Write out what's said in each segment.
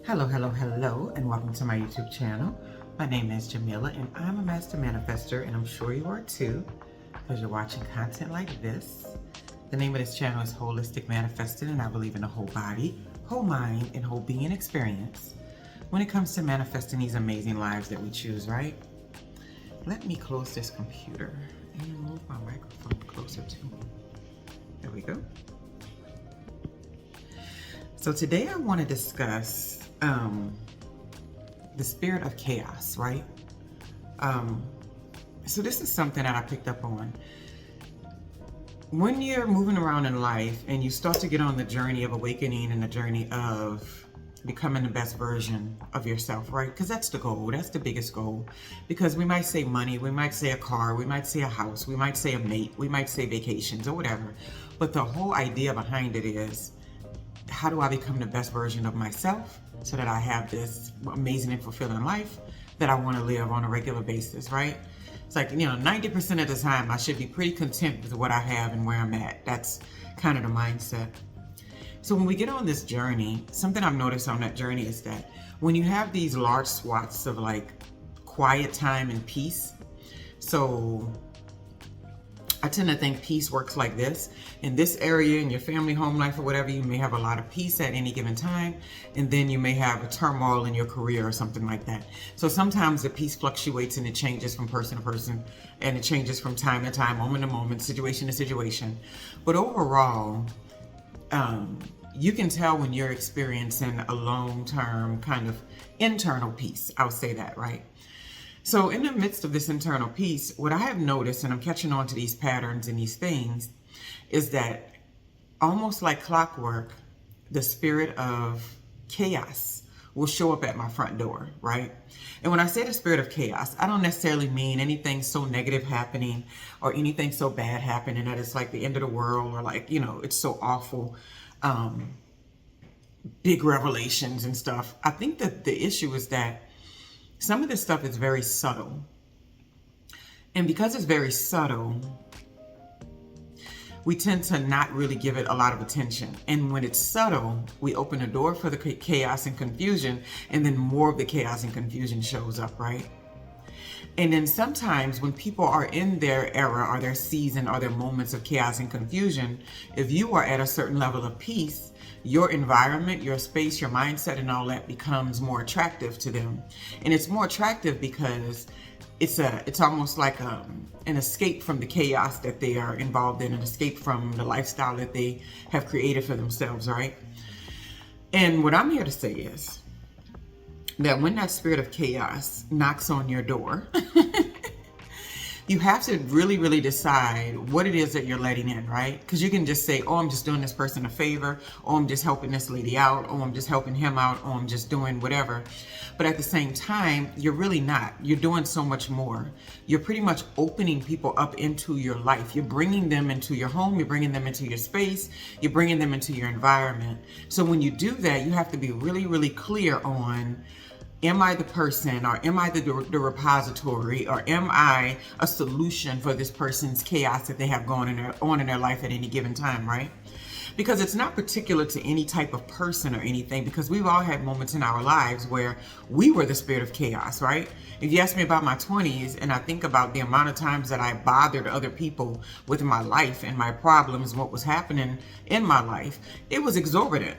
Hello, and welcome to my YouTube channel. My name is Jameelah, and I'm a master manifester, and I'm sure you are too, because you're watching content like this. The name of this channel is Holistic Manifesting, and I believe in the whole body, whole mind, and whole being experience when it comes to manifesting these amazing lives that we choose, right? Let me close this computer and move my microphone closer to me. There we go. So today I want to discuss the spirit of chaos, right? So this is something that I picked up on. When you're moving around in life and you start to get on the journey of awakening and the journey of becoming the best version of yourself, right? Because that's the goal, that's the biggest goal. Because we might say money, we might say a car, we might say a house, we might say a mate, we might say vacations or whatever. But the whole idea behind it is, how do I become the best version of myself so that I have this amazing and fulfilling life that I want to live on a regular basis, right? It's like, 90% of the time I should be pretty content with what I have and where I'm at. That's kind of the mindset. So when we get on this journey, something I've noticed on that journey is that when you have these large swaths of like quiet time and peace, so I tend to think peace works like this. In this area, in your family, home life, or whatever, you may have a lot of peace at any given time, and then you may have a turmoil in your career or something like that. So sometimes the peace fluctuates and it changes from person to person, and it changes from time to time, moment to moment, situation to situation. But overall, you can tell when you're experiencing a long-term kind of internal peace. I'll say that, right? So in the midst of this internal peace, what I have noticed, and I'm catching on to these patterns and these things, is that almost like clockwork, the spirit of chaos will show up at my front door, right? And when I say the spirit of chaos, I don't necessarily mean anything so negative happening or anything so bad happening that it's like the end of the world or like, it's so awful. Big revelations and stuff. I think that the issue is that some of this stuff is very subtle. And because it's very subtle, we tend to not really give it a lot of attention. And when it's subtle, we open the door for the chaos and confusion, and then more of the chaos and confusion shows up, right? And then sometimes when people are in their era or their season or their moments of chaos and confusion, if you are at a certain level of peace, your environment, your space, your mindset, and all that becomes more attractive to them. And it's more attractive because it's almost like an escape from the chaos that they are involved in, an escape from the lifestyle that they have created for themselves, right? And what I'm here to say is that when that spirit of chaos knocks on your door, you have to really, really decide what it is that you're letting in, right? Because you can just say, oh, I'm just doing this person a favor, or I'm just helping this lady out, or I'm just helping him out, or I'm just doing whatever. But at the same time, you're really not. You're doing so much more. You're pretty much opening people up into your life. You're bringing them into your home. You're bringing them into your space. You're bringing them into your environment. So when you do that, you have to be really, really clear on, am I the person, or am I the repository, or am I a solution for this person's chaos that they have going on in their life at any given time, right? Because it's not particular to any type of person or anything, because we've all had moments in our lives where we were the spirit of chaos, right? If you ask me about my 20s and I think about the amount of times that I bothered other people with my life and my problems, what was happening in my life, it was exorbitant.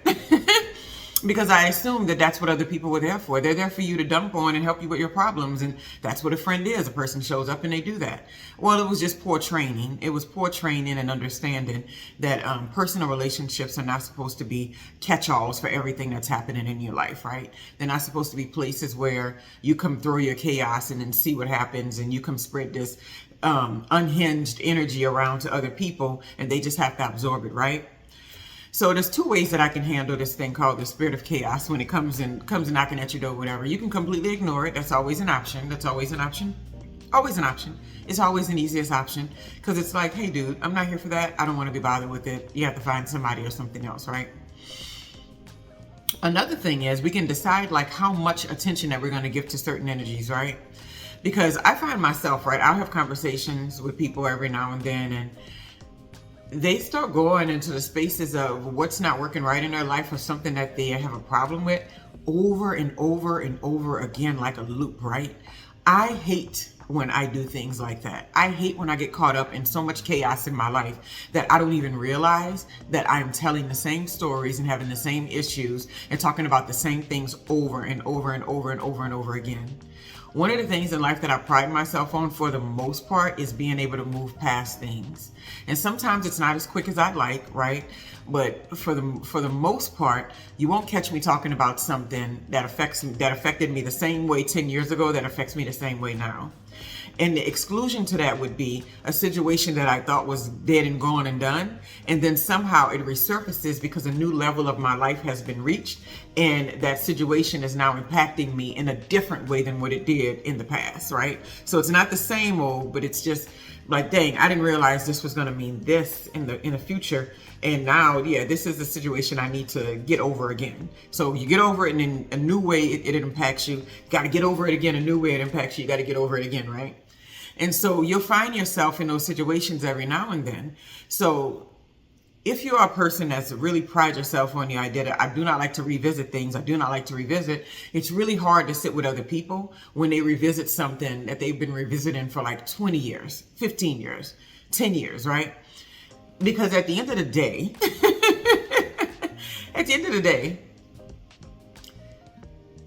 Because I assumed that that's what other people were there for. They're there for you to dump on and help you with your problems. And that's what a friend is. A person shows up and they do that. Well, it was just poor training. It was poor training and understanding that personal relationships are not supposed to be catch-alls for everything that's happening in your life, right? They're not supposed to be places where you come throw your chaos and then see what happens, and you come spread this unhinged energy around to other people and they just have to absorb it, right? So there's two ways that I can handle this thing called the spirit of chaos when it comes knocking at your door, whatever. You can completely ignore it. That's always an option. That's always an option. Always an option. It's always an easiest option, because it's like, hey, dude, I'm not here for that. I don't want to be bothered with it. You have to find somebody or something else, right? Another thing is we can decide like how much attention that we're going to give to certain energies, right? Because I find myself, right, I'll have conversations with people every now and then, and they start going into the spaces of what's not working right in their life or something that they have a problem with over and over and over again like a loop, right? I hate when I do things like that. I hate when I get caught up in so much chaos in my life that I don't even realize that I'm telling the same stories and having the same issues and talking about the same things over and over and over and over and over again. One of the things in life that I pride myself on for the most part is being able to move past things. And sometimes it's not as quick as I'd like, right? But for the most part, you won't catch me talking about something that affected me the same way 10 years ago that affects me the same way now. And the exclusion to that would be a situation that I thought was dead and gone and done. And then somehow it resurfaces because a new level of my life has been reached. And that situation is now impacting me in a different way than what it did in the past, right? So it's not the same old, but it's just like, dang, I didn't realize this was going to mean this in the future. And now, yeah, this is the situation I need to get over again. So you get over it and in a new way, it impacts you. You got to get over it again, a new way it impacts you. You got to get over it again, right? And so you'll find yourself in those situations every now and then. So if you're a person that's really pride yourself on the idea that I do not like to revisit things, I do not like to revisit, it's really hard to sit with other people when they revisit something that they've been revisiting for like 20 years, 15 years, 10 years, right? Because at the end of the day,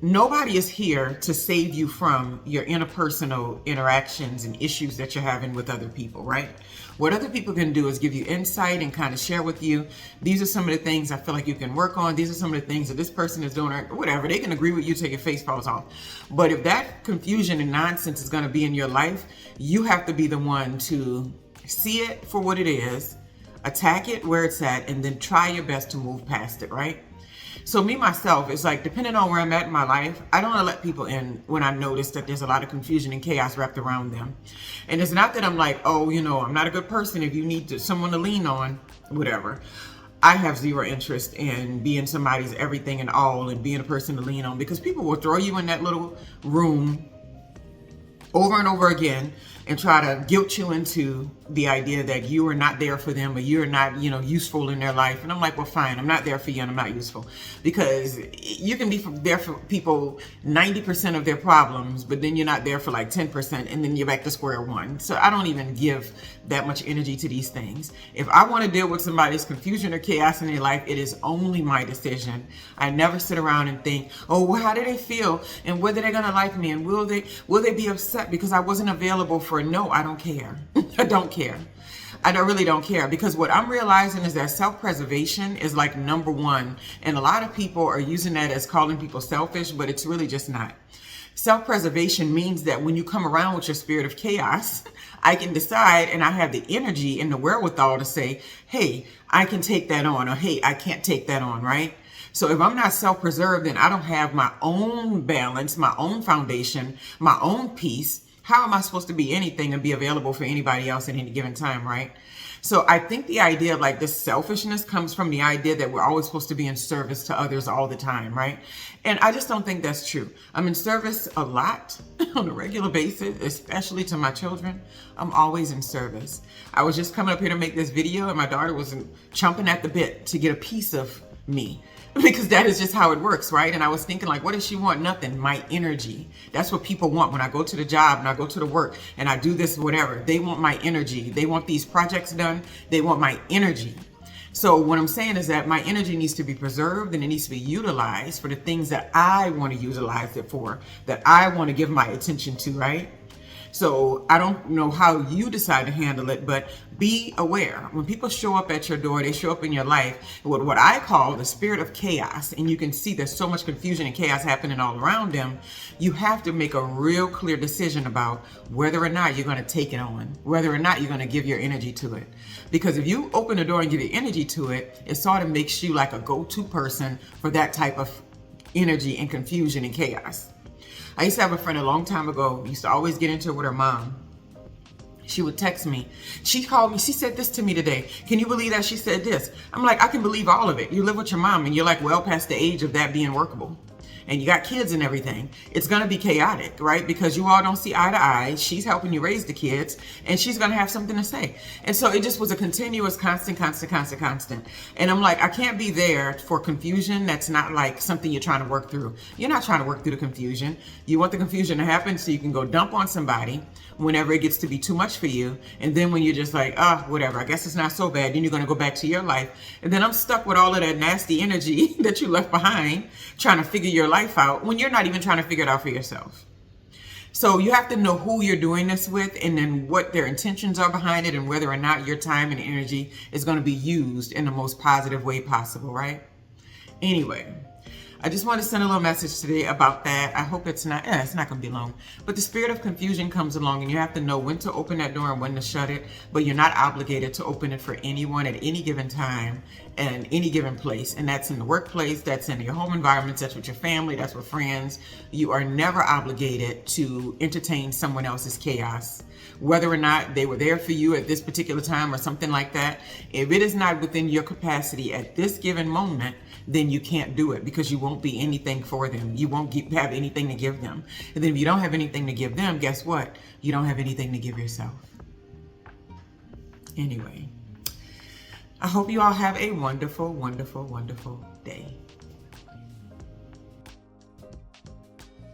nobody is here to save you from your interpersonal interactions and issues that you're having with other people, right? What other people can do is give you insight and kind of share with you, these are some of the things I feel like you can work on. These are some of the things that this person is doing or whatever. They can agree with you till your face falls off. But if that confusion and nonsense is going to be in your life, you have to be the one to see it for what it is, attack it where it's at, and then try your best to move past it, right? So me, myself, it's like, depending on where I'm at in my life, I don't want to let people in when I notice that there's a lot of confusion and chaos wrapped around them. And it's not that I'm like, oh, I'm not a good person. If you need someone to lean on, whatever. I have zero interest in being somebody's everything and all and being a person to lean on, because people will throw you in that little room over and over again and try to guilt you into the idea that you are not there for them or you're not, useful in their life. And I'm like, well, fine, I'm not there for you and I'm not useful. Because you can be there for people 90% of their problems, but then you're not there for like 10% and then you're back to square one. So I don't even give that much energy to these things. If I want to deal with somebody's confusion or chaos in their life, it is only my decision. I never sit around and think, oh, well, how do they feel? And whether they're going to like me? And will they be upset because I wasn't available for? No, I don't care. I don't care. I really don't care, because what I'm realizing is that self-preservation is like number one. And a lot of people are using that as calling people selfish, but it's really just not. Self-preservation means that when you come around with your spirit of chaos, I can decide and I have the energy and the wherewithal to say, hey, I can take that on, or hey, I can't take that on, right? So if I'm not self-preserved, then I don't have my own balance, my own foundation, my own peace. How am I supposed to be anything and be available for anybody else at any given time, right? So I think the idea of like this selfishness comes from the idea that we're always supposed to be in service to others all the time, right? And I just don't think that's true. I'm in service a lot on a regular basis, especially to my children. I'm always in service. I was just coming up here to make this video and my daughter was chomping at the bit to get a piece of me, because that is just how it works, right? And I was thinking, like, what does she want? Nothing. My energy. That's what people want. When I go to the job and I go to the work and I do this, whatever, they want my energy. They want these projects done. They want my energy. So what I'm saying is that my energy needs to be preserved and it needs to be utilized for the things that I want to utilize it for, that I want to give my attention to, right? So I don't know how you decide to handle it, but be aware. When people show up at your door, they show up in your life with what I call the spirit of chaos, and you can see there's so much confusion and chaos happening all around them. You have to make a real clear decision about whether or not you're going to take it on, whether or not you're going to give your energy to it. Because if you open the door and give your energy to it, it sort of makes you like a go-to person for that type of energy and confusion and chaos. I used to have a friend a long time ago, used to always get into it with her mom. She would text me. She called me. She said this to me today. Can you believe that she said this? I'm like, I can believe all of it. You live with your mom and you're like well past the age of that being workable. and you got kids and everything, it's going to be chaotic, right? Because you all don't see eye to eye. She's helping you raise the kids, and she's going to have something to say. And so it just was a continuous, constant. And I'm like, I can't be there for confusion. That's not like something you're trying to work through. You're not trying to work through the confusion. You want the confusion to happen so you can go dump on somebody whenever it gets to be too much for you. And then when you're just like, whatever, I guess it's not so bad, then you're going to go back to your life. And then I'm stuck with all of that nasty energy that you left behind trying to figure your life out when you're not even trying to figure it out for yourself. So you have to know who you're doing this with, and then what their intentions are behind it, and whether or not your time and energy is going to be used in the most positive way possible, right? Anyway, I just want to send a little message today about that. I hope it's not going to be long. But the spirit of confusion comes along, and you have to know when to open that door and when to shut it. But you're not obligated to open it for anyone at any given time and any given place. And that's in the workplace, that's in your home environments, that's with your family, that's with friends. You are never obligated to entertain someone else's chaos, whether or not they were there for you at this particular time or something like that. If it is not within your capacity at this given moment, then you can't do it, because you won't be anything for them. You won't have anything to give them. And then if you don't have anything to give them, guess what? You don't have anything to give yourself. Anyway, I hope you all have a wonderful, wonderful, wonderful day.